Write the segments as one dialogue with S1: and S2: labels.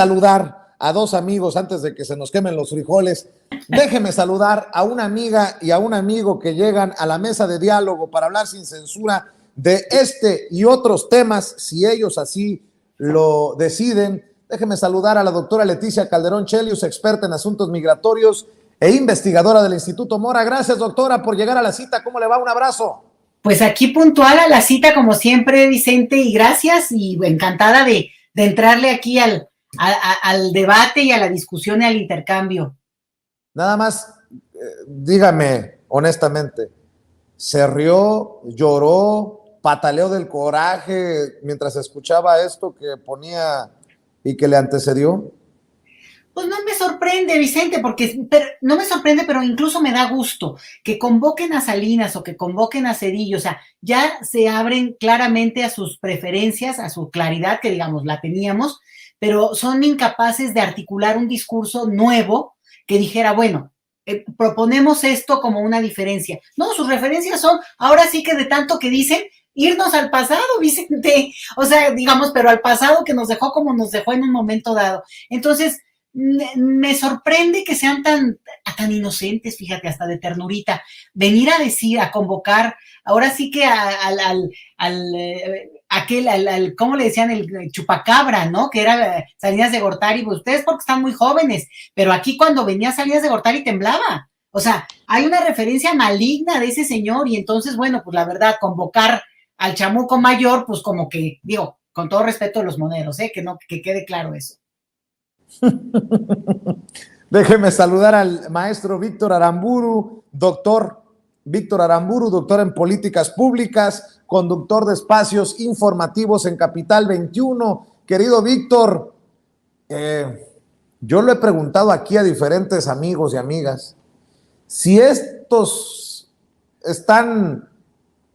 S1: saludar a dos amigos antes de que se nos quemen los frijoles. Déjeme saludar a una amiga y a un amigo que llegan a la mesa de diálogo para hablar sin censura de este y otros temas, si ellos así lo deciden. Déjeme saludar a la doctora Leticia Calderón Chelius, experta en asuntos migratorios e investigadora del Instituto Mora. Gracias, doctora, por llegar a la cita. ¿Cómo le va? Un abrazo.
S2: Pues aquí puntual a la cita, como siempre, Vicente, y gracias, y encantada de entrarle aquí al debate y a la discusión y al intercambio.
S1: Nada más, dígame honestamente, ¿se rió, lloró, pataleó del coraje mientras escuchaba esto que ponía y que le antecedió?
S2: Pues no me sorprende, Vicente, no me sorprende, pero incluso me da gusto que convoquen a Salinas o que convoquen a Zedillo, o sea, ya se abren claramente a sus preferencias, a su claridad, que digamos la teníamos, pero son incapaces de articular un discurso nuevo que dijera, bueno, proponemos esto como una diferencia. No, sus referencias son, ahora sí que de tanto que dicen, irnos al pasado, Vicente, o sea, digamos, pero al pasado que nos dejó como nos dejó en un momento dado. Entonces, me sorprende que sean tan inocentes, fíjate, hasta de ternurita, venir a decir, a convocar, ahora sí que ¿cómo le decían? El chupacabra, ¿no? Que era Salinas de Gortari, pues ustedes porque están muy jóvenes, pero aquí cuando venía Salinas de Gortari temblaba, o sea, hay una referencia maligna de ese señor, y entonces, bueno, pues la verdad, convocar al chamuco mayor, pues como que, digo, con todo respeto a los moneros, que quede claro eso.
S1: Déjeme saludar al maestro Víctor Aramburu, doctor Víctor Aramburu, doctor en políticas públicas, conductor de espacios informativos en Capital 21. Querido Víctor, yo le he preguntado aquí a diferentes amigos y amigas si estos están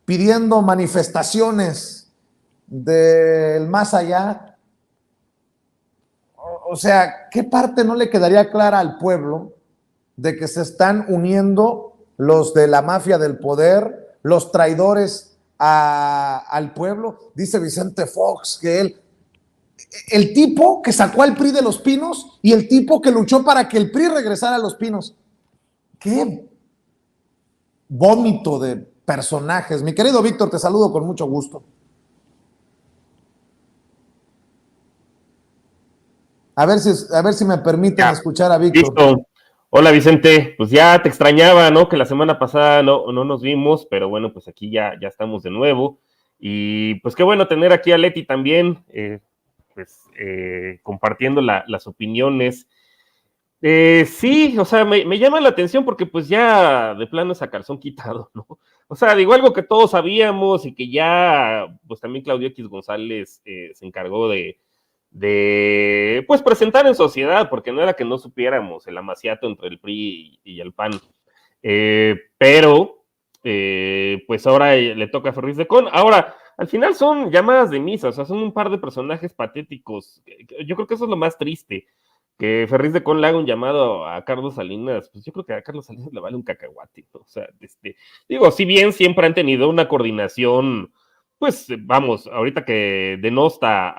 S1: pidiendo manifestaciones del más allá. O sea, ¿qué parte no le quedaría clara al pueblo de que se están uniendo los de la mafia del poder, los traidores al pueblo? Dice Vicente Fox que el tipo que sacó al PRI de Los Pinos y el tipo que luchó para que el PRI regresara a Los Pinos. ¡Qué vómito de personajes! Mi querido Víctor, te saludo con mucho gusto. A ver si me permiten escuchar a Víctor.
S3: Listo. Hola, Vicente. Pues ya te extrañaba, ¿no? Que la semana pasada no nos vimos, pero bueno, pues aquí ya estamos de nuevo. Y pues qué bueno tener aquí a Leti también, compartiendo las opiniones. Sí, o sea, me llama la atención porque pues ya de plano es a calzón quitado, ¿no? O sea, digo algo que todos sabíamos y que ya, pues también Claudio X González se encargó de pues presentar en sociedad, porque no era que no supiéramos el amaciato entre el PRI y el PAN, pero pues ahora le toca a Ferriz de Con. Ahora, al final son llamadas de misa, o sea, son un par de personajes patéticos. Yo creo que eso es lo más triste, que Ferriz de Con le haga un llamado a Carlos Salinas. Pues yo creo que a Carlos Salinas le vale un cacahuate, ¿no? O sea, digo, si bien siempre han tenido una coordinación, pues vamos, ahorita que denosta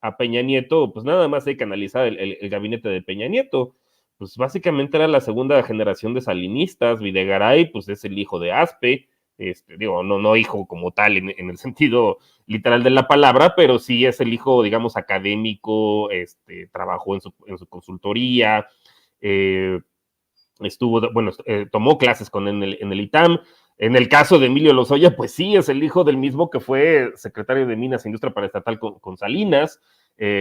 S3: a Peña Nieto, pues nada más hay que analizar el gabinete de Peña Nieto. Pues básicamente era la segunda generación de salinistas. Videgaray, pues es el hijo de Aspe, digo, no hijo como tal en el sentido literal de la palabra, pero sí es el hijo, digamos, académico, trabajó en su consultoría, tomó clases con él en el ITAM. En el caso de Emilio Lozoya, pues sí, es el hijo del mismo que fue secretario de Minas e Industria Paraestatal con Salinas,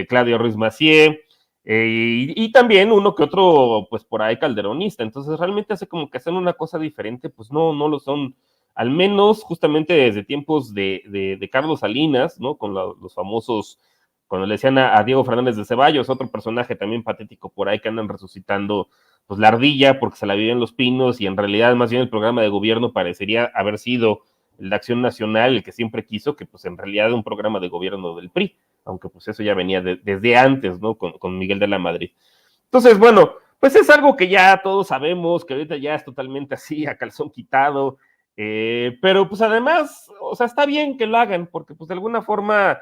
S3: Claudio Ruiz Massieu, y también uno que otro, pues por ahí calderonista. Entonces realmente hace como que hacen una cosa diferente, pues no lo son, al menos justamente desde tiempos de Carlos Salinas, ¿no? Con los famosos, cuando le decían a Diego Fernández de Ceballos, otro personaje también patético por ahí que andan resucitando, pues la ardilla porque se la vive en Los Pinos, y en realidad más bien el programa de gobierno parecería haber sido el de Acción Nacional, el que siempre quiso, que pues en realidad era un programa de gobierno del PRI, aunque pues eso ya venía desde antes, ¿no? Con Miguel de la Madrid. Entonces, bueno, pues es algo que ya todos sabemos, que ahorita ya es totalmente así, a calzón quitado, pero pues además, o sea, está bien que lo hagan, porque pues de alguna forma,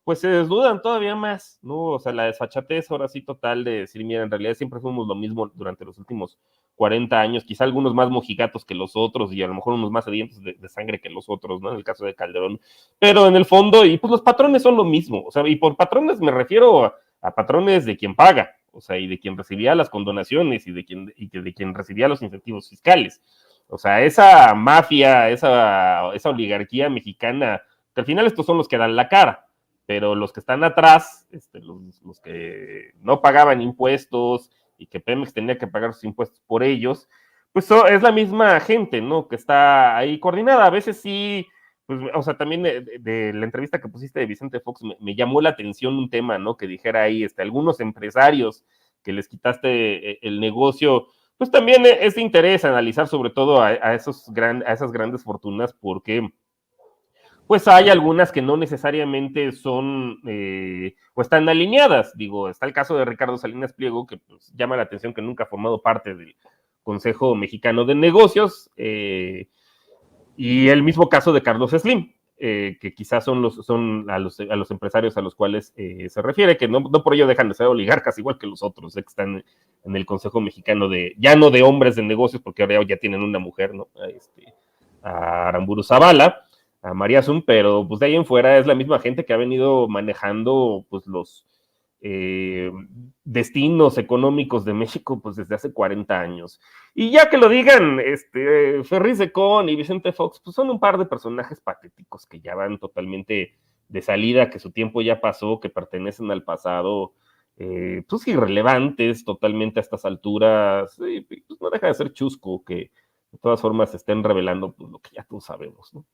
S3: pues se desnudan todavía más, ¿no? O sea, la desfachatez ahora sí total de decir, mira, en realidad siempre fuimos lo mismo durante los últimos 40 años, quizá algunos más mojigatos que los otros y a lo mejor unos más sedientos de sangre que los otros, ¿no? En el caso de Calderón, pero en el fondo, y pues los patrones son lo mismo, o sea, y por patrones me refiero a patrones de quien paga, o sea, y de quien recibía las condonaciones y de quien recibía los incentivos fiscales. O sea, esa mafia, esa oligarquía mexicana, que al final estos son los que dan la cara, pero los que están atrás, los que no pagaban impuestos y que Pemex tenía que pagar sus impuestos por ellos, pues es la misma gente, ¿no? Que está ahí coordinada. A veces sí, pues, o sea, también de la entrevista que pusiste de Vicente Fox me llamó la atención un tema, ¿no? Que dijera ahí, algunos empresarios que les quitaste el negocio, pues también es de interés analizar sobre todo a esas grandes fortunas, porque pues hay algunas que no necesariamente son o están alineadas. Digo, está el caso de Ricardo Salinas Pliego, que pues, llama la atención que nunca ha formado parte del Consejo Mexicano de Negocios, y el mismo caso de Carlos Slim, que quizás son a los empresarios a los cuales se refiere, que no por ello dejan de ser oligarcas igual que los otros, que están en el Consejo Mexicano ya no de hombres de negocios, porque ahora ya tienen una mujer, ¿no? A Aramburu Zavala, a María Zum, pero pues de ahí en fuera es la misma gente que ha venido manejando pues los destinos económicos de México pues desde hace 40 años. Y ya que lo digan Ferriz de Con y Vicente Fox, pues son un par de personajes patéticos que ya van totalmente de salida, que su tiempo ya pasó, que pertenecen al pasado, pues irrelevantes totalmente a estas alturas, pues no deja de ser chusco que de todas formas estén revelando pues, lo que ya todos sabemos, ¿no?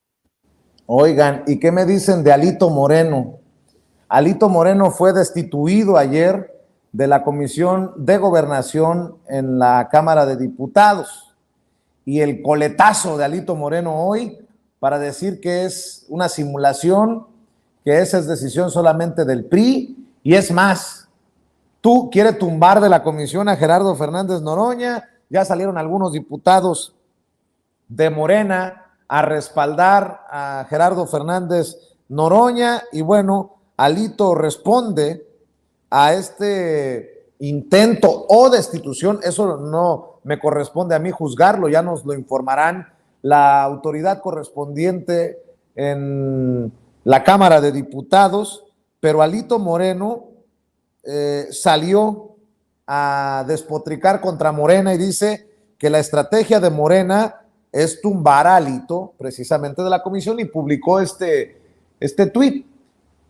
S1: Oigan, ¿y qué me dicen de Alito Moreno? Alito Moreno fue destituido ayer de la Comisión de Gobernación en la Cámara de Diputados. Y el coletazo de Alito Moreno hoy para decir que es una simulación, que esa es decisión solamente del PRI, y es más, tú quieres tumbar de la comisión a Gerardo Fernández Noroña, ya salieron algunos diputados de Morena a respaldar a Gerardo Fernández Noroña, y bueno, Alito responde a este intento o destitución. Eso no me corresponde a mí juzgarlo, ya nos lo informarán la autoridad correspondiente en la Cámara de Diputados, pero Alito Moreno salió a despotricar contra Morena y dice que la estrategia de Morena es tumbar a Alito precisamente de la comisión, y publicó este tuit.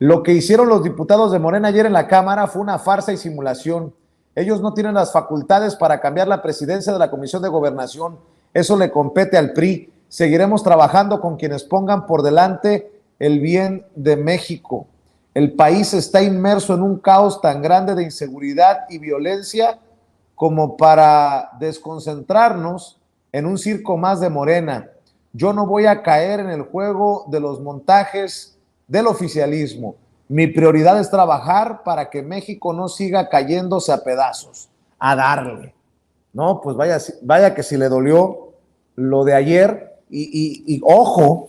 S1: Lo que hicieron los diputados de Morena ayer en la Cámara fue una farsa y simulación. Ellos no tienen las facultades para cambiar la presidencia de la Comisión de Gobernación. Eso le compete al PRI. Seguiremos trabajando con quienes pongan por delante el bien de México. El país está inmerso en un caos tan grande de inseguridad y violencia como para desconcentrarnos en un circo más de Morena. Yo no voy a caer en el juego de los montajes del oficialismo. Mi prioridad es trabajar para que México no siga cayéndose a pedazos, a darle. No, pues vaya que si le dolió lo de ayer, y ojo,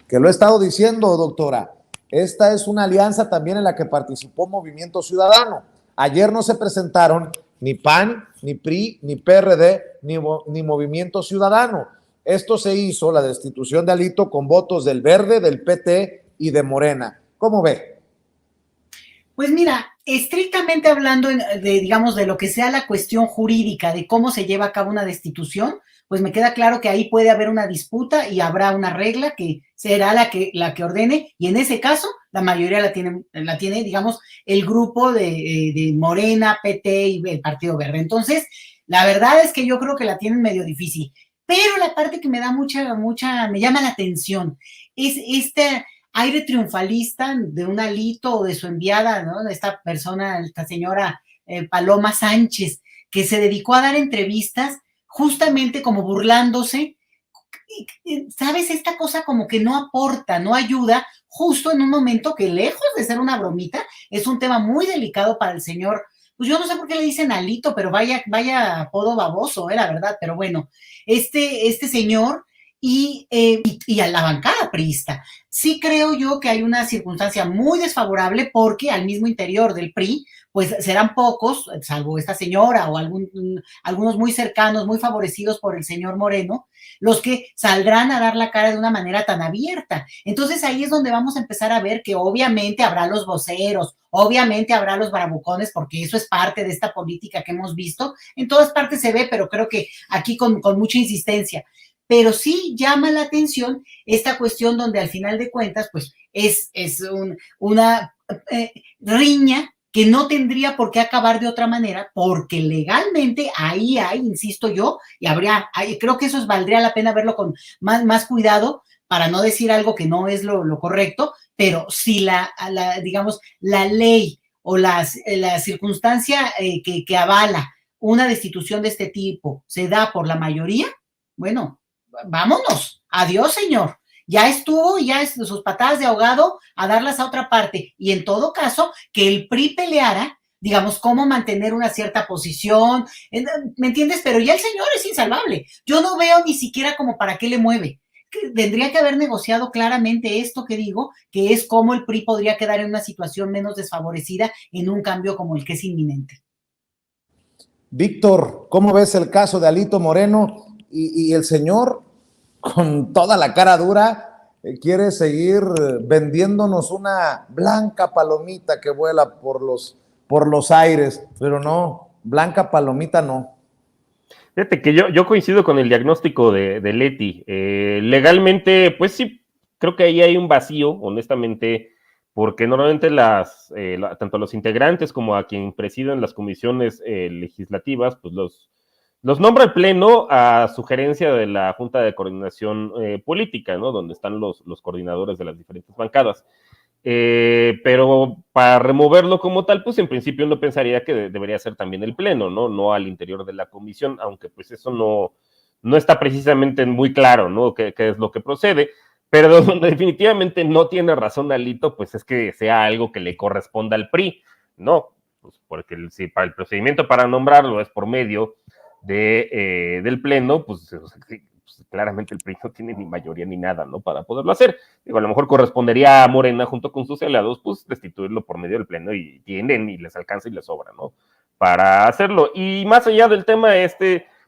S1: que lo he estado diciendo, doctora, esta es una alianza también en la que participó Movimiento Ciudadano. Ayer no se presentaron ni PAN, ni PRI, ni PRD, ni Movimiento Ciudadano. Esto se hizo, la destitución de Alito, con votos del Verde, del PT y de Morena. ¿Cómo ve?
S2: Pues mira, estrictamente hablando digamos, de lo que sea la cuestión jurídica de cómo se lleva a cabo una destitución, pues me queda claro que ahí puede haber una disputa y habrá una regla que será la que ordene, y en ese caso la mayoría la tiene, digamos, el grupo de Morena, PT y el Partido Verde. Entonces, la verdad es que yo creo que la tienen medio difícil, pero la parte que me da me llama la atención es este aire triunfalista de un Alito o de su enviada, ¿no? De esta persona, esta señora Paloma Sánchez, que se dedicó a dar entrevistas justamente como burlándose. ¿Sabes? Esta cosa como que no aporta, no ayuda, justo en un momento que, lejos de ser una bromita, es un tema muy delicado para el señor. Pues yo no sé por qué le dicen Alito, pero vaya apodo baboso, la verdad, pero bueno, este señor y a la bancada priista. Sí creo yo que hay una circunstancia muy desfavorable porque al mismo interior del PRI, pues serán pocos, salvo esta señora o algunos muy cercanos, muy favorecidos por el señor Moreno, los que saldrán a dar la cara de una manera tan abierta. Entonces ahí es donde vamos a empezar a ver que obviamente habrá los voceros, obviamente habrá los bravucones, porque eso es parte de esta política que hemos visto. En todas partes se ve, pero creo que aquí con mucha insistencia. Pero sí llama la atención esta cuestión donde al final de cuentas, pues es una riña que no tendría por qué acabar de otra manera, porque legalmente ahí hay, insisto yo, y creo que eso valdría la pena verlo con más cuidado para no decir algo que no es lo correcto, pero si digamos, la ley o la circunstancia que avala una destitución de este tipo se da por la mayoría, bueno, vámonos, adiós señor, ya estuvo, ya sus patadas de ahogado a darlas a otra parte, y en todo caso, que el PRI peleara, digamos, cómo mantener una cierta posición, ¿me entiendes? Pero ya el señor es insalvable, yo no veo ni siquiera como para qué le mueve. Tendría que haber negociado claramente esto que digo, que es cómo el PRI podría quedar en una situación menos desfavorecida en un cambio como el que es inminente.
S1: Víctor, ¿cómo ves el caso de Alito Moreno y el señor con toda la cara dura quiere seguir vendiéndonos una blanca palomita que vuela por los aires? Pero no, blanca palomita no.
S3: Fíjate que yo coincido con el diagnóstico de Leti. Legalmente, pues sí, creo que ahí hay un vacío, honestamente, porque normalmente tanto los integrantes como a quien presiden las comisiones legislativas, pues los nombra el Pleno a sugerencia de la Junta de Coordinación Política, ¿no? Donde están los coordinadores de las diferentes bancadas. Pero para removerlo como tal, pues en principio uno pensaría que debería ser también el Pleno, ¿no? No al interior de la comisión, aunque pues eso no está precisamente muy claro, ¿no? ¿Qué es lo que procede? Pero donde definitivamente no tiene razón Alito, pues es que sea algo que le corresponda al PRI, ¿no? Pues porque si para el procedimiento para nombrarlo es por medio del Pleno, pues claramente el PRI no tiene ni mayoría ni nada, ¿no? Para poderlo hacer. Digo, a lo mejor correspondería a Morena junto con sus aliados, pues destituirlo por medio del Pleno y tienen y les alcanza y les sobra, ¿no? Para hacerlo. Y más allá del tema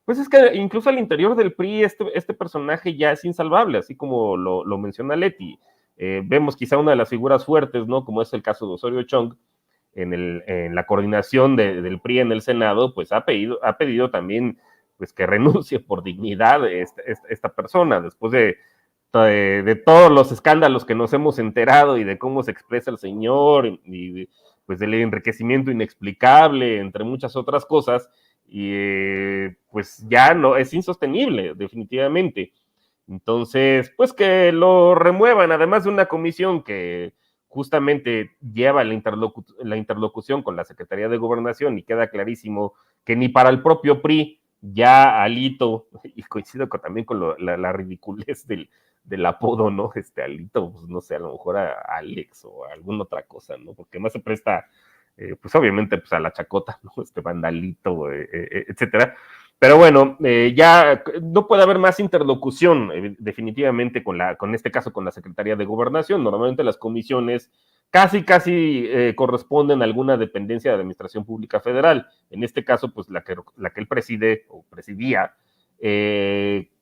S3: pues es que incluso al interior del PRI este personaje ya es insalvable, así como lo menciona Leti. Vemos quizá una de las figuras fuertes, ¿no? Como es el caso de Osorio Chong, en la coordinación del PRI en el Senado, pues ha pedido también pues que renuncie por dignidad esta persona, después de todos los escándalos que nos hemos enterado y de cómo se expresa el señor y pues del enriquecimiento inexplicable, entre muchas otras cosas, y pues ya no es insostenible, definitivamente. Entonces, pues que lo remuevan, además de una comisión que justamente lleva la interlocución con la Secretaría de Gobernación, y queda clarísimo que ni para el propio PRI ya Alito, y coincido también con la ridiculez del apodo, ¿no? Alito, pues no sé, a lo mejor a Alex o a alguna otra cosa, ¿no? Porque más se presta, pues obviamente, pues a la chacota, ¿no? Vandalito, etcétera. Pero bueno, ya no puede haber más interlocución, definitivamente, con este caso, con la Secretaría de Gobernación. Normalmente las comisiones casi corresponden a alguna dependencia de Administración Pública Federal. En este caso, pues la que él preside o presidía,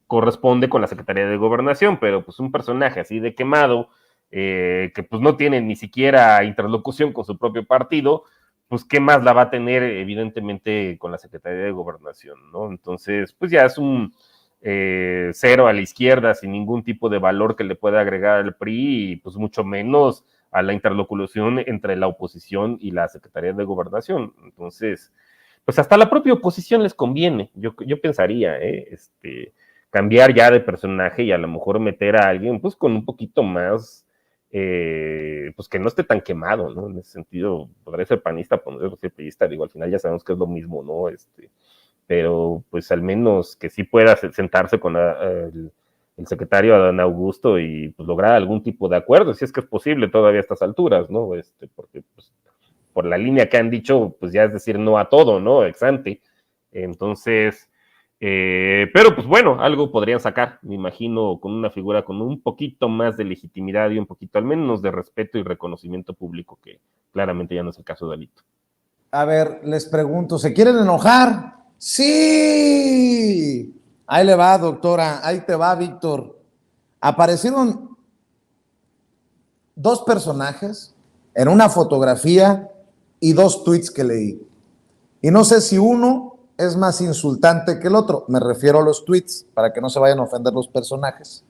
S3: corresponde con la Secretaría de Gobernación, pero pues un personaje así de quemado, que pues no tiene ni siquiera interlocución con su propio partido, pues qué más la va a tener evidentemente con la Secretaría de Gobernación, ¿no? Entonces, pues ya es un cero a la izquierda, sin ningún tipo de valor que le pueda agregar al PRI, y pues mucho menos a la interlocución entre la oposición y la Secretaría de Gobernación. Entonces, pues hasta la propia oposición les conviene, yo pensaría, cambiar ya de personaje y a lo mejor meter a alguien pues con un poquito más, pues que no esté tan quemado, ¿no? En ese sentido, podría ser panista, podría ser priista, digo, al final ya sabemos que es lo mismo, ¿no? Pero pues al menos que sí pueda sentarse con el secretario Adán Augusto y pues lograr algún tipo de acuerdo, si es que es posible todavía a estas alturas, ¿no? Porque pues por la línea que han dicho, pues ya es decir no a todo, ¿no? Ex ante. Entonces, Pero pues bueno, algo podrían sacar, me imagino, con una figura con un poquito más de legitimidad y un poquito al menos de respeto y reconocimiento público, que claramente ya no es el caso de Alito.
S1: A ver, les pregunto, ¿se quieren enojar? Sí. Ahí le va, doctora, ahí te va, Víctor. Aparecieron dos personajes en una fotografía y dos tweets que leí. Y no sé si uno es más insultante que el otro. Me refiero a los tweets, para que no se vayan a ofender los personajes.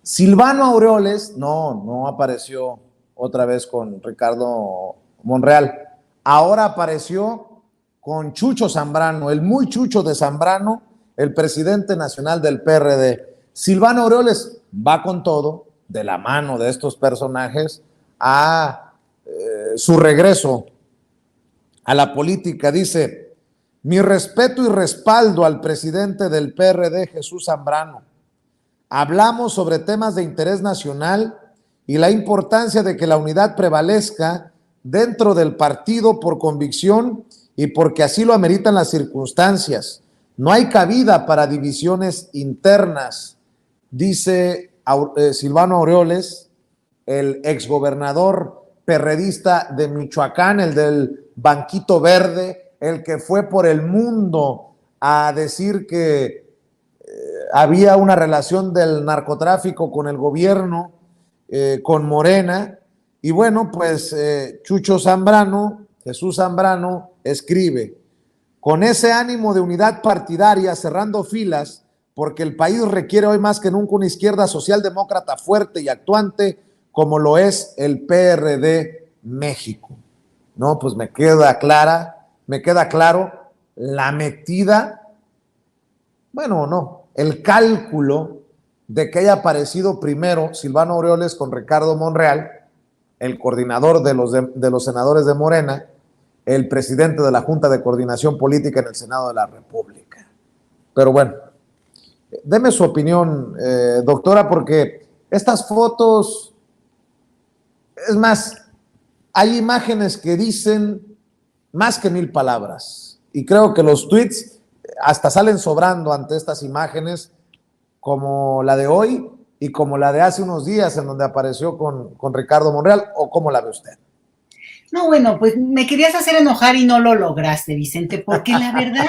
S1: Silvano Aureoles, no apareció otra vez con Ricardo Monreal. Ahora apareció con Chucho Zambrano, el muy Chucho de Zambrano, el presidente nacional del PRD. Silvano Aureoles va con todo, de la mano de estos personajes, a su regreso a la política. Dice: mi respeto y respaldo al presidente del PRD, Jesús Zambrano. Hablamos sobre temas de interés nacional y la importancia de que la unidad prevalezca dentro del partido por convicción y porque así lo ameritan las circunstancias. No hay cabida para divisiones internas, dice Silvano Aureoles, el exgobernador perredista de Michoacán, el del banquito verde, el que fue por el mundo a decir que había una relación del narcotráfico con el gobierno, con Morena. Y bueno, pues Chucho Zambrano, Jesús Zambrano, escribe: con ese ánimo de unidad partidaria, cerrando filas, porque el país requiere hoy más que nunca una izquierda socialdemócrata fuerte y actuante, como lo es el PRD México. No, pues me queda claro la metida, bueno, no, el cálculo de que haya aparecido primero Silvano Aureoles con Ricardo Monreal, el coordinador de los senadores de Morena, el presidente de la Junta de Coordinación Política en el Senado de la República. Pero bueno, deme su opinión, doctora, porque estas fotos, es más, hay imágenes que dicen más que 1000 palabras, y creo que los tweets hasta salen sobrando ante estas imágenes, como la de hoy y como la de hace unos días en donde apareció con Ricardo Monreal. ¿O cómo la ve usted?
S2: No, bueno, pues me querías hacer enojar y no lo lograste, Vicente, porque la verdad,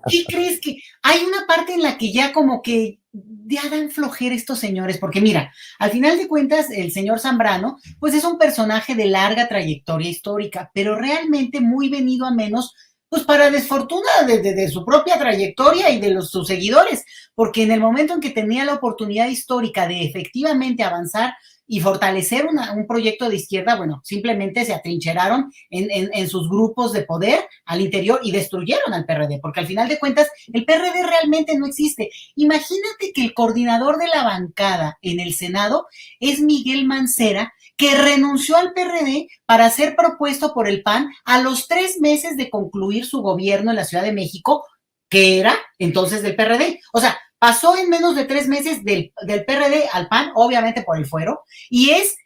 S2: ¿qué crees? Que hay una parte en la que ya como que ya dan flojera estos señores? Porque mira, al final de cuentas, el señor Zambrano, pues es un personaje de larga trayectoria histórica, pero realmente muy venido a menos, pues para desfortuna de su propia trayectoria y de sus seguidores, porque en el momento en que tenía la oportunidad histórica de efectivamente avanzar y fortalecer un proyecto de izquierda, bueno, simplemente se atrincheraron en sus grupos de poder al interior y destruyeron al PRD, porque al final de cuentas el PRD realmente no existe. Imagínate que el coordinador de la bancada en el Senado es Miguel Mancera, que renunció al PRD para ser propuesto por el PAN a los 3 meses de concluir su gobierno en la Ciudad de México, que era entonces del PRD. O sea, pasó en menos de 3 meses del PRD al PAN, obviamente por el fuero, y es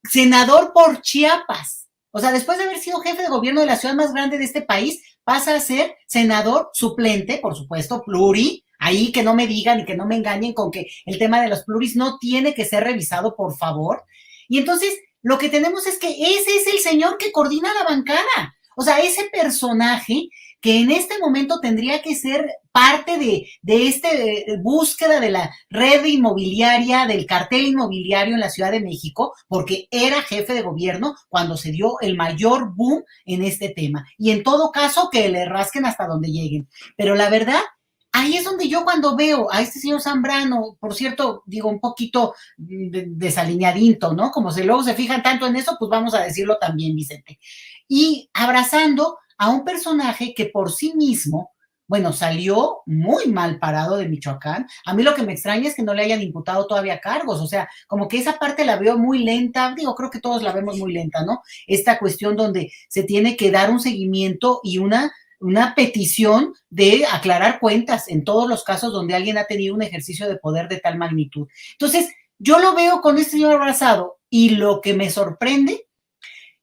S2: senador por Chiapas. O sea, después de haber sido jefe de gobierno de la ciudad más grande de este país, pasa a ser senador suplente, por supuesto, pluri. Ahí que no me digan y que no me engañen con que el tema de los pluris no tiene que ser revisado, por favor. Y entonces, lo que tenemos es que ese es el señor que coordina la bancada. O sea, ese personaje que en este momento tendría que ser parte de esta búsqueda de la red inmobiliaria, del cartel inmobiliario en la Ciudad de México, porque era jefe de gobierno cuando se dio el mayor boom en este tema. Y en todo caso, que le rasquen hasta donde lleguen. Pero la verdad, ahí es donde yo cuando veo a este señor Zambrano, por cierto, digo, un poquito desalineadito, ¿no? Como si luego se fijan tanto en eso, pues vamos a decirlo también, Vicente. Y abrazando a un personaje que por sí mismo, bueno, salió muy mal parado de Michoacán. A mí lo que me extraña es que no le hayan imputado todavía cargos, o sea, como que esa parte la veo muy lenta, digo, creo que todos la vemos muy lenta, ¿no? Esta cuestión donde se tiene que dar un seguimiento y una petición de aclarar cuentas en todos los casos donde alguien ha tenido un ejercicio de poder de tal magnitud. Entonces, yo lo veo con este señor abrazado y lo que me sorprende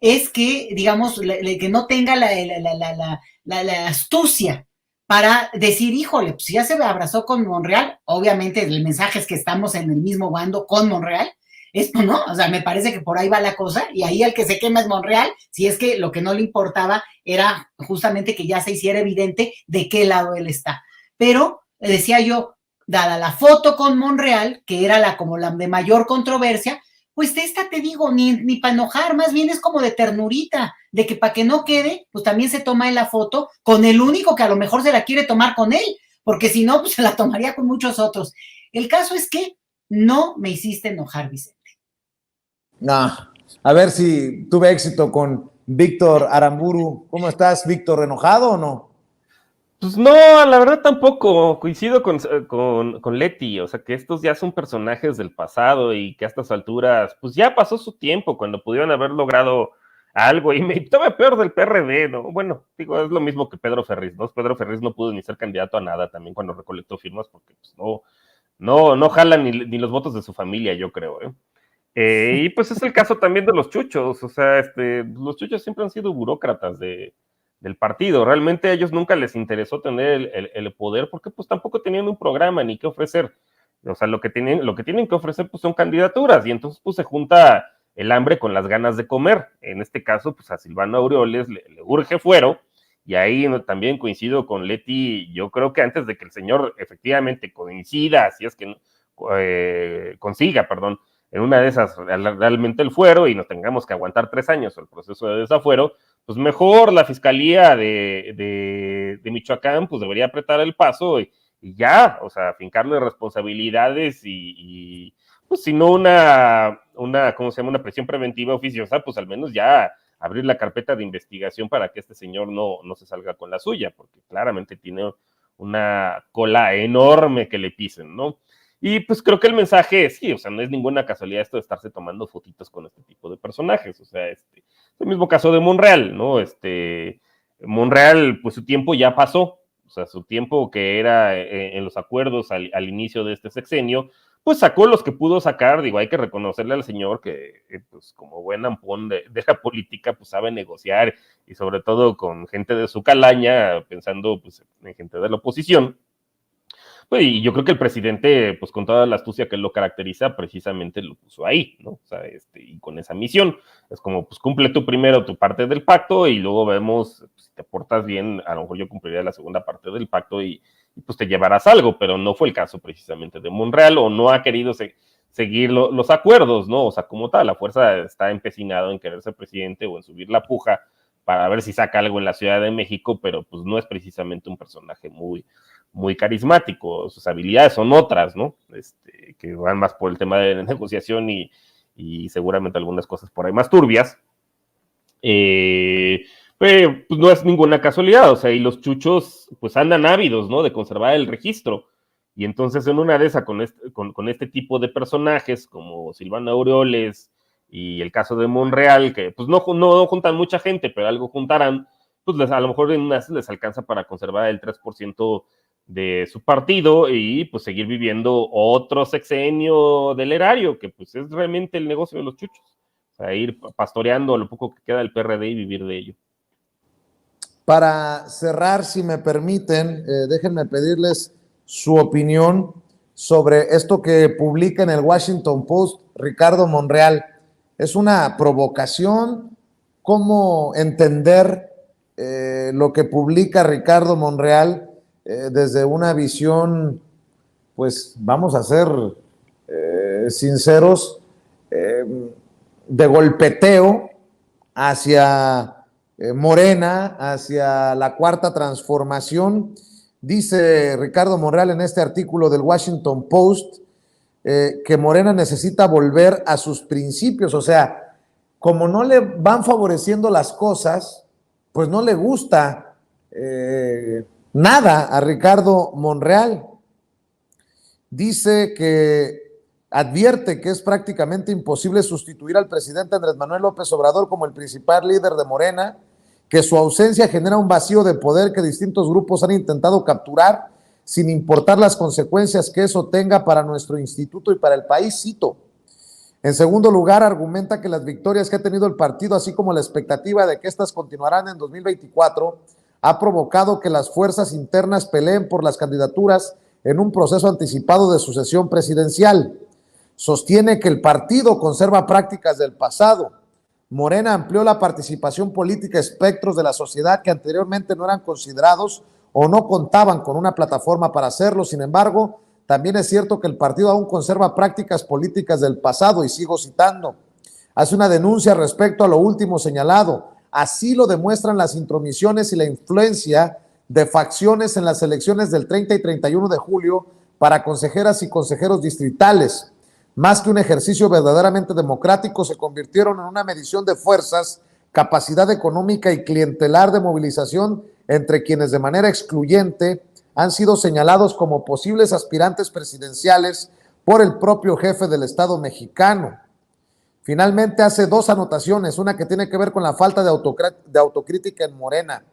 S2: es que, digamos, que no tenga la astucia para decir, híjole, pues ya se abrazó con Monreal, obviamente el mensaje es que estamos en el mismo bando con Monreal, esto no, o sea, me parece que por ahí va la cosa, y ahí el que se quema es Monreal, si es que lo que no le importaba era justamente que ya se hiciera evidente de qué lado él está. Pero, decía yo, dada la foto con Monreal, que era como la de mayor controversia, pues esta te digo, ni para enojar, más bien es como de ternurita, de que para que no quede, pues también se toma en la foto con el único que a lo mejor se la quiere tomar con él, porque si no, pues se la tomaría con muchos otros. El caso es que no me hiciste enojar, Vicente.
S1: No, a ver si tuve éxito con Víctor Aramburu. ¿Cómo estás, Víctor? ¿Enojado o no?
S3: Pues no, la verdad tampoco. Coincido con Leti, o sea que estos ya son personajes del pasado y que a estas alturas, pues ya pasó su tiempo cuando pudieron haber logrado algo y todavía peor del PRD, ¿no? Bueno, digo, es lo mismo que Pedro Ferriz, ¿no? Pedro Ferriz no pudo ni ser candidato a nada también cuando recolectó firmas porque pues no jalan ni los votos de su familia, yo creo, ¿eh? Y pues es el caso también de los chuchos, o sea, los chuchos siempre han sido burócratas del partido, realmente a ellos nunca les interesó tener el poder porque pues tampoco tenían un programa ni qué ofrecer, o sea, lo que tienen que ofrecer pues son candidaturas y entonces pues se junta el hambre con las ganas de comer, en este caso pues a Silvano Aureoles le urge fuero y ahí también coincido con Leti, yo creo que antes de que el señor efectivamente coincida, si es que consiga, perdón, en una de esas realmente el fuero y nos tengamos que aguantar 3 años el proceso de desafuero, pues mejor la Fiscalía de Michoacán pues debería apretar el paso y ya, o sea, fincarle responsabilidades y pues si no ¿cómo se llama? Una prisión preventiva oficiosa, pues al menos ya abrir la carpeta de investigación para que este señor no se salga con la suya, porque claramente tiene una cola enorme que le pisen, ¿no? Y pues creo que el mensaje, sí, o sea, no es ninguna casualidad esto de estarse tomando fotitos con este tipo de personajes, o sea, es el mismo caso de Monreal, ¿no? Monreal, pues su tiempo ya pasó, o sea, su tiempo que era en los acuerdos al inicio de este sexenio, pues sacó los que pudo sacar, digo, hay que reconocerle al señor que, pues como buen ampón de la política, pues sabe negociar y sobre todo con gente de su calaña, pensando pues en gente de la oposición. Pues, y yo creo que el presidente, pues con toda la astucia que lo caracteriza, precisamente lo puso ahí, ¿no? O sea, y con esa misión. Es como, pues cumple tú primero tu parte del pacto y luego vemos, pues, si te portas bien, a lo mejor yo cumpliría la segunda parte del pacto y pues te llevarás algo, pero no fue el caso precisamente de Monreal o no ha querido seguir los acuerdos, ¿no? O sea, como tal, la fuerza está empecinada en querer ser presidente o en subir la puja para ver si saca algo en la Ciudad de México, pero pues no es precisamente un personaje muy carismático, sus habilidades son otras, ¿no? Que van más por el tema de negociación y seguramente algunas cosas por ahí más turbias. Pero pues no es ninguna casualidad, o sea, y los chuchos pues andan ávidos, ¿no? De conservar el registro. Y entonces en una de esas, con este tipo de personajes como Silvano Aureoles y el caso de Monreal, que pues no juntan mucha gente, pero algo juntarán, pues a lo mejor en unas les alcanza para conservar el 3% de su partido y pues seguir viviendo otro sexenio del erario, que pues es realmente el negocio de los chuchos. O sea, ir pastoreando lo poco que queda del PRD y vivir de ello.
S1: Para cerrar, si me permiten, déjenme pedirles su opinión sobre esto que publica en el Washington Post Ricardo Monreal. ¿Es una provocación? ¿Cómo entender lo que publica Ricardo Monreal desde una visión, pues vamos a ser sinceros, de golpeteo hacia Morena, hacia la cuarta transformación? Dice Ricardo Monreal en este artículo del Washington Post que Morena necesita volver a sus principios, o sea, como no le van favoreciendo las cosas, pues no le gusta nada a Ricardo Monreal. Dice que advierte que es prácticamente imposible sustituir al presidente Andrés Manuel López Obrador como el principal líder de Morena, que su ausencia genera un vacío de poder que distintos grupos han intentado capturar sin importar las consecuencias que eso tenga para nuestro instituto y para el país, cito. En segundo lugar, argumenta que las victorias que ha tenido el partido, así como la expectativa de que éstas continuarán en 2024, ha provocado que las fuerzas internas peleen por las candidaturas en un proceso anticipado de sucesión presidencial. Sostiene que el partido conserva prácticas del pasado. Morena amplió la participación política a espectros de la sociedad que anteriormente no eran considerados o no contaban con una plataforma para hacerlo. Sin embargo, también es cierto que el partido aún conserva prácticas políticas del pasado, y sigo citando. Hace una denuncia respecto a lo último señalado. Así lo demuestran las intromisiones y la influencia de facciones en las elecciones del 30 y 31 de julio para consejeras y consejeros distritales. Más que un ejercicio verdaderamente democrático, se convirtieron en una medición de fuerzas, capacidad económica y clientelar de movilización entre quienes de manera excluyente han sido señalados como posibles aspirantes presidenciales por el propio jefe del Estado mexicano. Finalmente hace dos anotaciones, una que tiene que ver con la falta de autocrítica en Morena.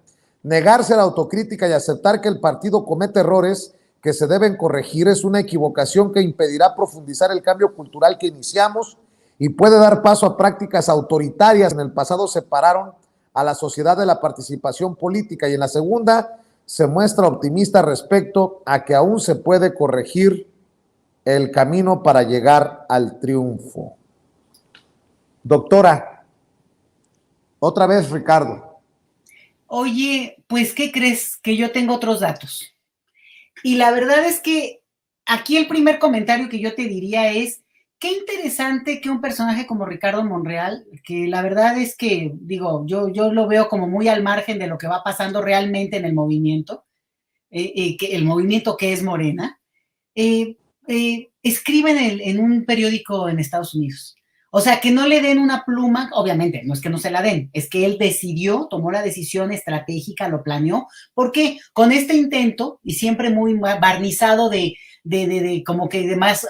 S1: Negarse a la autocrítica y aceptar que el partido comete errores que se deben corregir es una equivocación que impedirá profundizar el cambio cultural que iniciamos y puede dar paso a prácticas autoritarias que en el pasado separaron a la sociedad de la participación política. Y en la segunda, se muestra optimista respecto a que aún se puede corregir el camino para llegar al triunfo. Doctora, otra vez Ricardo.
S2: Oye, pues, ¿qué crees? Que yo tengo otros datos. Y la verdad es que aquí el primer comentario que yo te diría es, qué interesante que un personaje como Ricardo Monreal, que la verdad es que, digo, yo lo veo como muy al margen de lo que va pasando realmente en el movimiento, que el movimiento que es Morena, escribe en un periódico en Estados Unidos. O sea, que no le den una pluma, obviamente, no es que no se la den, es que él decidió, tomó la decisión estratégica, lo planeó, porque con este intento, y siempre muy barnizado de como que de más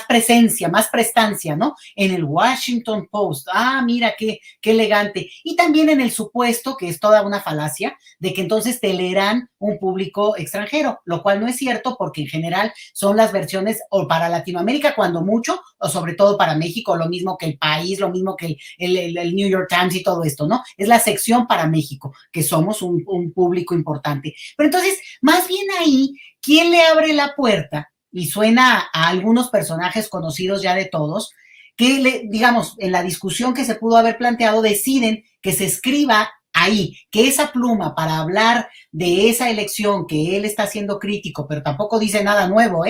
S2: presencia, más prestancia, ¿no? En el Washington Post, mira qué elegante. Y también en el supuesto, que es toda una falacia, de que entonces te leerán un público extranjero, lo cual no es cierto, porque en general son las versiones, o para Latinoamérica cuando mucho, o sobre todo para México, lo mismo que El País, lo mismo que el New York Times y todo esto, ¿no? Es la sección para México, que somos un público importante. Pero entonces, más bien ahí, ¿quién le abre la puerta? Y suena a algunos personajes conocidos ya de todos, que digamos, en la discusión que se pudo haber planteado, deciden que se escriba ahí, que esa pluma para hablar de esa elección que él está siendo crítico, pero tampoco dice nada nuevo,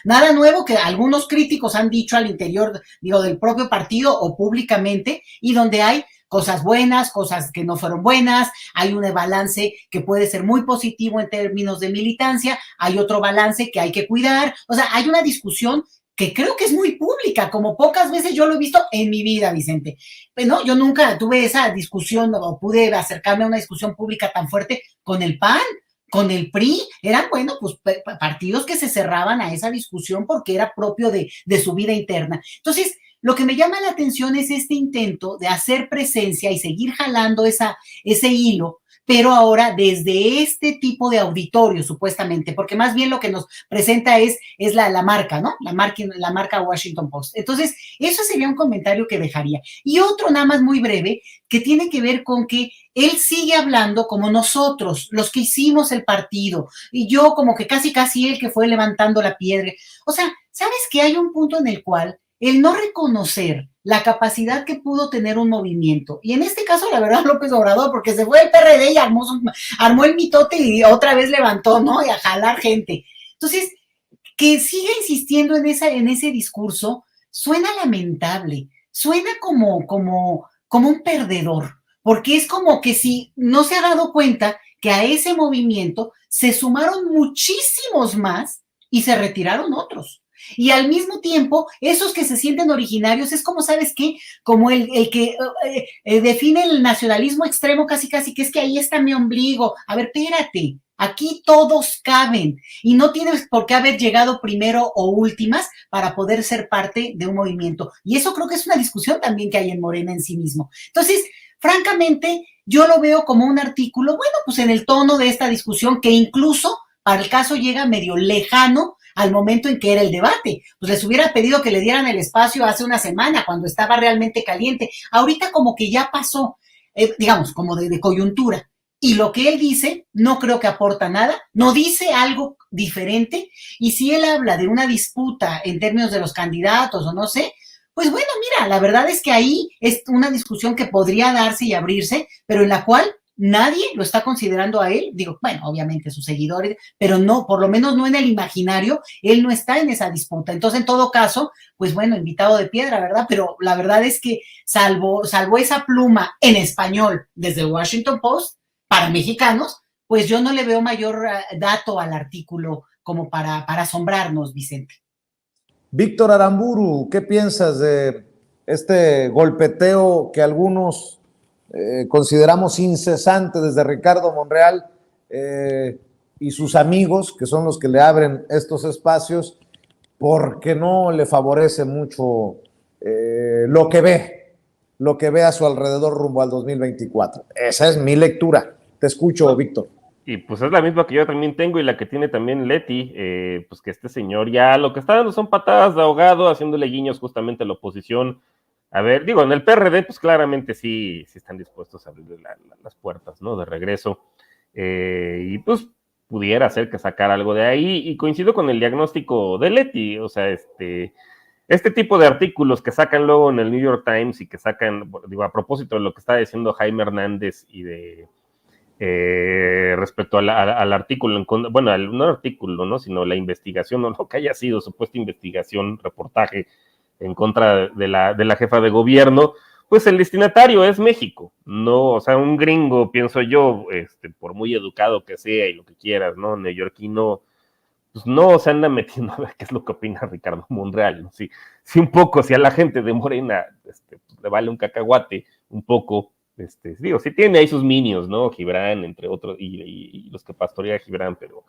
S2: nada nuevo que algunos críticos han dicho al interior, digo, del propio partido o públicamente, y donde hay cosas buenas, cosas que no fueron buenas, hay un balance que puede ser muy positivo en términos de militancia, hay otro balance que hay que cuidar, o sea, hay una discusión que creo que es muy pública, como pocas veces yo lo he visto en mi vida, Vicente. Pero yo nunca tuve esa discusión o pude acercarme a una discusión pública tan fuerte con el PAN, con el PRI, eran, bueno, pues partidos que se cerraban a esa discusión porque era propio de su vida interna. Entonces, lo que me llama la atención es este intento de hacer presencia y seguir jalando ese hilo, pero ahora desde este tipo de auditorio, supuestamente, porque más bien lo que nos presenta es la marca, ¿no? La marca Washington Post. Entonces, eso sería un comentario que dejaría. Y otro nada más muy breve, que tiene que ver con que él sigue hablando como nosotros, los que hicimos el partido, y yo como que casi él que fue levantando la piedra. O sea, ¿sabes que hay un punto en el cual el no reconocer la capacidad que pudo tener un movimiento, y en este caso la verdad López Obrador, porque se fue el PRD y armó el mitote y otra vez levantó, ¿no? Y a jalar gente. Entonces, que siga insistiendo en ese discurso, suena lamentable, suena como un perdedor, porque es como que si no se ha dado cuenta que a ese movimiento se sumaron muchísimos más y se retiraron otros. Y al mismo tiempo, esos que se sienten originarios es como, ¿sabes qué? Como el que define el nacionalismo extremo casi, que es que ahí está mi ombligo. A ver, espérate, aquí todos caben y no tienes por qué haber llegado primero o últimas para poder ser parte de un movimiento. Y eso creo que es una discusión también que hay en Morena en sí mismo. Entonces, francamente, yo lo veo como un artículo, bueno, pues en el tono de esta discusión que incluso para el caso llega medio lejano al momento en que era el debate. Pues les hubiera pedido que le dieran el espacio hace una semana, cuando estaba realmente caliente. Ahorita como que ya pasó, digamos, como de coyuntura. y lo que él dice no creo que aporta nada, no dice algo diferente, y si él habla de una disputa en términos de los candidatos o no sé, pues bueno, mira, la verdad es que ahí es una discusión que podría darse y abrirse, pero en la cual nadie lo está considerando a él, digo, bueno, obviamente sus seguidores, pero no, por lo menos no en el imaginario, él no está en esa disputa. Entonces, en todo caso, pues bueno, invitado de piedra, ¿verdad? Pero la verdad es que salvo esa pluma en español desde el Washington Post, para mexicanos, pues yo no le veo mayor dato al artículo como para asombrarnos, Vicente.
S1: Víctor Aramburu, ¿qué piensas de este golpeteo que algunos consideramos incesante desde Ricardo Monreal y sus amigos, que son los que le abren estos espacios, porque no le favorece mucho lo que ve a su alrededor rumbo al 2024? Esa es mi lectura. Te escucho, Víctor.
S3: Y pues es la misma que yo también tengo y la que tiene también Leti, pues que este señor ya lo que está dando son patadas de ahogado, haciéndole guiños justamente a la oposición. A ver, digo, en el PRD pues claramente sí están dispuestos a abrir las puertas, ¿no? De regreso. Y pues pudiera ser que sacar algo de ahí, y coincido con el diagnóstico de Leti, o sea, este tipo de artículos que sacan luego en el New York Times y que sacan, digo, a propósito de lo que está diciendo Jaime Hernández y de respecto al artículo, bueno, no artículo, ¿no? Sino la investigación, o lo que haya sido, supuesta investigación, reportaje en contra de la jefa de gobierno, pues el destinatario es México, no, o sea, un gringo, pienso yo, por muy educado que sea y lo que quieras, ¿no? Neoyorquino, pues no se anda metiendo a ver qué es lo que opina Ricardo Monreal, ¿no? Si un poco, si a la gente de Morena pues, le vale un cacahuate, un poco, digo, sí tiene ahí sus minions, ¿no? Gibran, entre otros, y los que pastorea Gibran, pero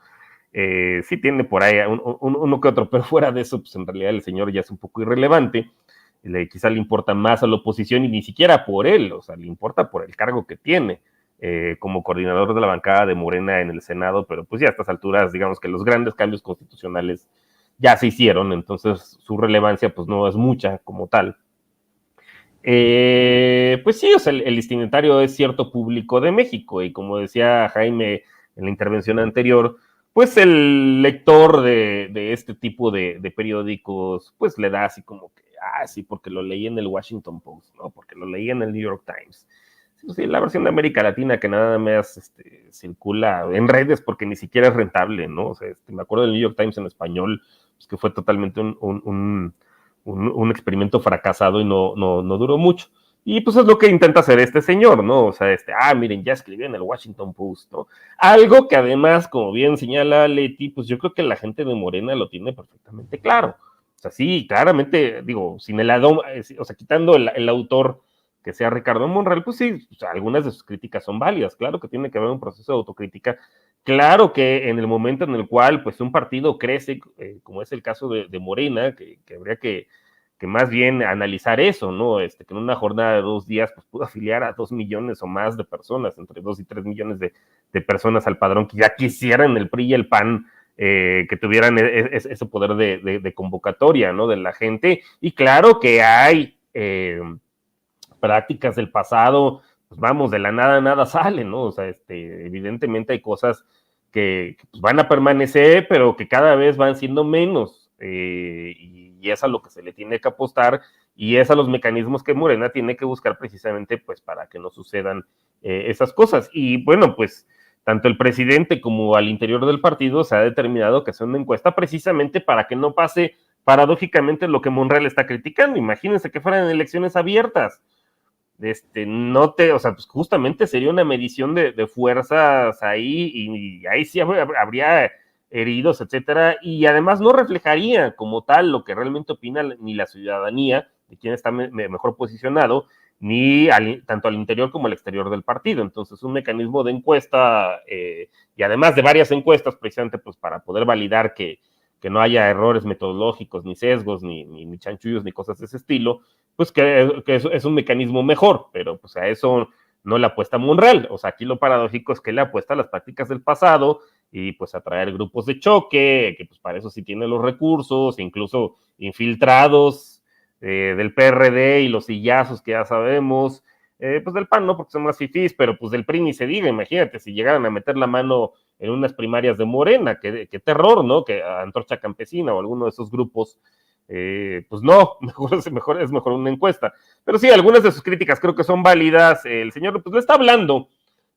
S3: sí tiene por ahí uno que otro, pero fuera de eso, pues en realidad el señor ya es un poco irrelevante, quizá le importa más a la oposición y ni siquiera por él, o sea, le importa por el cargo que tiene como coordinador de la bancada de Morena en el Senado, pero pues ya a estas alturas, digamos que los grandes cambios constitucionales ya se hicieron, entonces su relevancia pues no es mucha como tal. Pues sí, o sea, el destinatario es cierto público de México, y como decía Jaime en la intervención anterior, pues el lector de este tipo de periódicos, pues le da así como que, sí, porque lo leí en el Washington Post, ¿no? Porque lo leí en el New York Times. Sí, la versión de América Latina que nada más circula en redes porque ni siquiera es rentable, ¿no? O sea, me acuerdo del New York Times en español, pues que fue totalmente un experimento fracasado y no duró mucho. Y pues es lo que intenta hacer este señor, ¿no? O sea, miren, ya escribió en el Washington Post, ¿no? Algo que además, como bien señala Leti, pues yo creo que la gente de Morena lo tiene perfectamente claro. O sea, sí, claramente, digo, sin o sea, quitando el autor que sea Ricardo Monreal, pues sí, o sea, algunas de sus críticas son válidas, claro que tiene que haber un proceso de autocrítica, claro que en el momento en el cual pues un partido crece, como es el caso de Morena, que habría que más bien analizar eso, ¿no? Que en una jornada de 2 días pues pudo afiliar a 2 millones o más de personas, entre 2 y 3 millones de personas al padrón, que ya quisieran el PRI y el PAN que tuvieran ese poder de convocatoria, ¿no? De la gente, y claro que hay prácticas del pasado, pues vamos, de la nada sale, ¿no? O sea, evidentemente hay cosas que pues van a permanecer, pero que cada vez van siendo menos, y es a lo que se le tiene que apostar, y es a los mecanismos que Morena tiene que buscar precisamente, pues, para que no sucedan esas cosas. Y bueno, pues, tanto el presidente como al interior del partido se ha determinado que sea una encuesta precisamente para que no pase paradójicamente lo que Monreal está criticando. Imagínense que fueran elecciones abiertas. O sea, pues justamente sería una medición de fuerzas ahí, y ahí sí habría heridos, etcétera, y además no reflejaría como tal lo que realmente opina ni la ciudadanía de quién está mejor posicionado, ni tanto al interior como al exterior del partido. Entonces, un mecanismo de encuesta, y además de varias encuestas, precisamente pues para poder validar que no haya errores metodológicos, ni sesgos, ni chanchullos, ni cosas de ese estilo, pues que es un mecanismo mejor, pero pues a eso no le apuesta Monreal. O sea, aquí lo paradójico es que le apuesta a las prácticas del pasado y pues a traer grupos de choque, que pues para eso sí tiene los recursos, incluso infiltrados del PRD y los sillazos que ya sabemos, pues del PAN, ¿no? Porque son más fifís, pero pues del PRI ni se diga, imagínate, si llegaran a meter la mano en unas primarias de Morena, qué terror, ¿no? Que Antorcha Campesina o alguno de esos grupos, pues no, es mejor una encuesta. Pero sí, algunas de sus críticas creo que son válidas. El señor pues le está hablando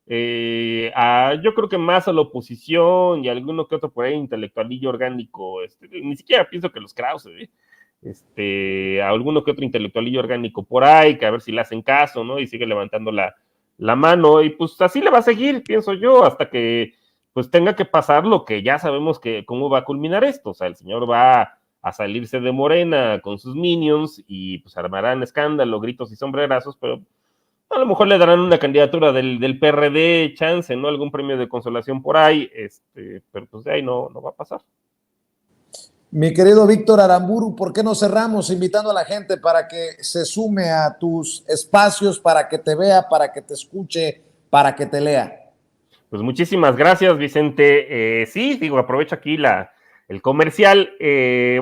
S3: yo creo que más a la oposición y a alguno que otro por ahí intelectualillo orgánico, ni siquiera pienso que los Krause, a alguno que otro intelectualillo orgánico por ahí, que a ver si le hacen caso, ¿no? Y sigue levantando la mano, y pues así le va a seguir, pienso yo, hasta que pues tenga que pasar lo que ya sabemos que cómo va a culminar esto. O sea, el señor va a salirse de Morena con sus minions y pues armarán escándalo, gritos y sombrerazos, pero a lo mejor le darán una candidatura del PRD, chance, ¿no? Algún premio de consolación por ahí, pero pues de ahí no va a pasar.
S1: Mi querido Víctor Aramburu, ¿por qué no cerramos invitando a la gente para que se sume a tus espacios, para que te vea, para que te escuche, para que te lea?
S3: Pues muchísimas gracias, Vicente. Sí, digo, aprovecho aquí el comercial.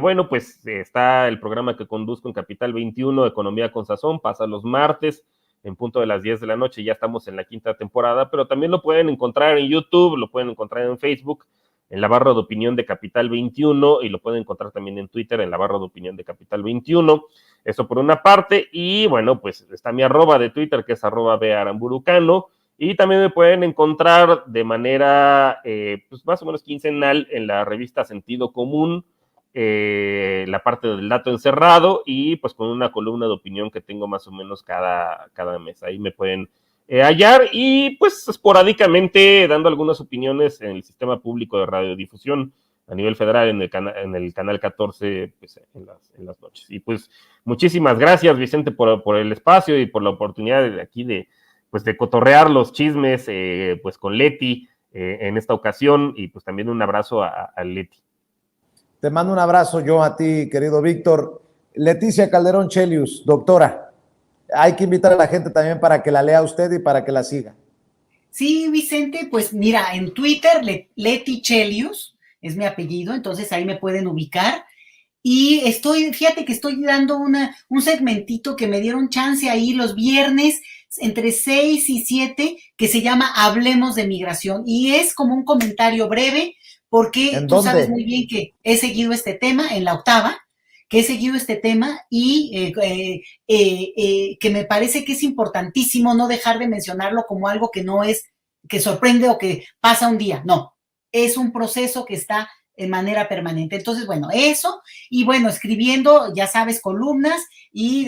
S3: Bueno, pues está el programa que conduzco en Capital 21, Economía con Sazón, pasa los martes en punto de las 10 de la noche, ya estamos en la 5ª temporada, pero también lo pueden encontrar en YouTube, lo pueden encontrar en Facebook, en la barra de opinión de Capital 21, y lo pueden encontrar también en Twitter, en la barra de opinión de Capital 21, eso por una parte. Y bueno, pues está mi @, de Twitter, que es @baramburucano, y también me pueden encontrar de manera, pues más o menos quincenal, en la revista Sentido Común, la parte del dato encerrado, y pues con una columna de opinión que tengo más o menos cada mes. Ahí me pueden hallar, y pues esporádicamente dando algunas opiniones en el sistema público de radiodifusión a nivel federal en el canal 14, pues en las noches. Y pues muchísimas gracias, Vicente, por el espacio y por la oportunidad de aquí de cotorrear los chismes pues con Leti en esta ocasión, y pues también un abrazo a Leti.
S1: Te mando un abrazo yo a ti, querido Víctor. Leticia Calderón Chelius, doctora, hay que invitar a la gente también para que la lea usted y para que la siga.
S2: Sí, Vicente, pues mira, en Twitter, Leti Chelius es mi apellido, entonces ahí me pueden ubicar. Y fíjate que estoy dando un segmentito que me dieron chance ahí los viernes entre 6 y 7, que se llama Hablemos de Migración, y es como un comentario breve, porque tú sabes muy bien que he seguido este tema en la 8ª, que he seguido este tema, y que me parece que es importantísimo no dejar de mencionarlo como algo que no es, que sorprende o que pasa un día. No, es un proceso que está de manera permanente. Entonces, bueno, eso, y bueno, escribiendo, ya sabes, columnas, y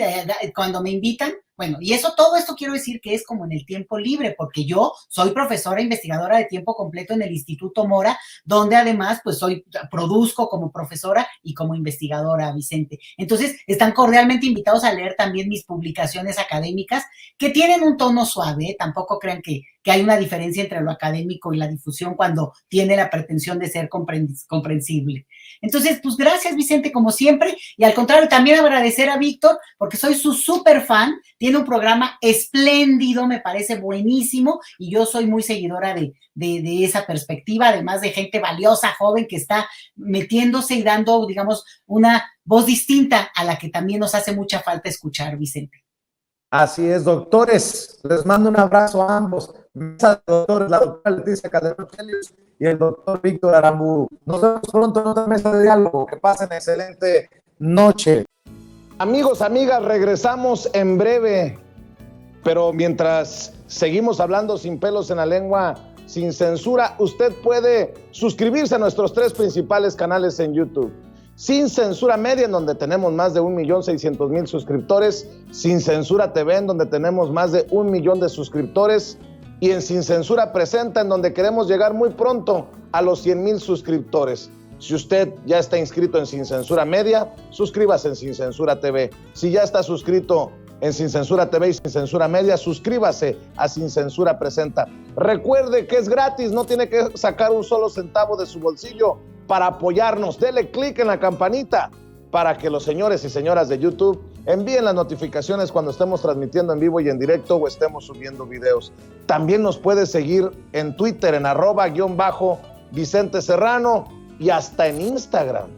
S2: cuando me invitan, bueno, y todo esto quiero decir que es como en el tiempo libre, porque yo soy profesora investigadora de tiempo completo en el Instituto Mora, donde además pues produzco como profesora y como investigadora, Vicente. Entonces están cordialmente invitados a leer también mis publicaciones académicas, que tienen un tono suave, tampoco crean que hay una diferencia entre lo académico y la difusión cuando tiene la pretensión de ser comprensible. Entonces, pues gracias, Vicente, como siempre, y al contrario, también agradecer a Víctor, porque soy su súper fan, tiene un programa espléndido, me parece buenísimo, y yo soy muy seguidora de esa perspectiva, además de gente valiosa, joven, que está metiéndose y dando, digamos, una voz distinta a la que también nos hace mucha falta escuchar, Vicente.
S1: Así es, doctores, les mando un abrazo a ambos. Doctores, la doctora Leticia Calderón Chelius y el doctor Víctor Aramburu. Nos vemos pronto en otra mesa de diálogo. Que pasen excelente noche. Amigos, amigas, regresamos en breve, pero mientras seguimos hablando sin pelos en la lengua, sin censura, usted puede suscribirse a nuestros 3 principales canales en YouTube. Sin Censura Media, en donde tenemos más de 1,600,000 suscriptores, Sin Censura TV, en donde tenemos más de 1 millón de suscriptores, y en Sin Censura Presenta, en donde queremos llegar muy pronto a los 100,000 suscriptores. Si usted ya está inscrito en Sin Censura Media, suscríbase en Sin Censura TV. Si ya está suscrito en Sin Censura TV y Sin Censura Media, suscríbase a Sin Censura Presenta. Recuerde que es gratis, no tiene que sacar un solo centavo de su bolsillo para apoyarnos. Dele clic en la campanita para que los señores y señoras de YouTube envíen las notificaciones cuando estemos transmitiendo en vivo y en directo o estemos subiendo videos. También nos puede seguir en Twitter en @Vicente Serrano y hasta en Instagram.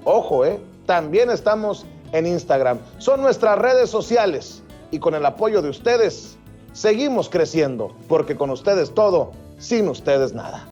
S1: Ojo, también estamos en Instagram. Son nuestras redes sociales y con el apoyo de ustedes seguimos creciendo, porque con ustedes todo, sin ustedes nada.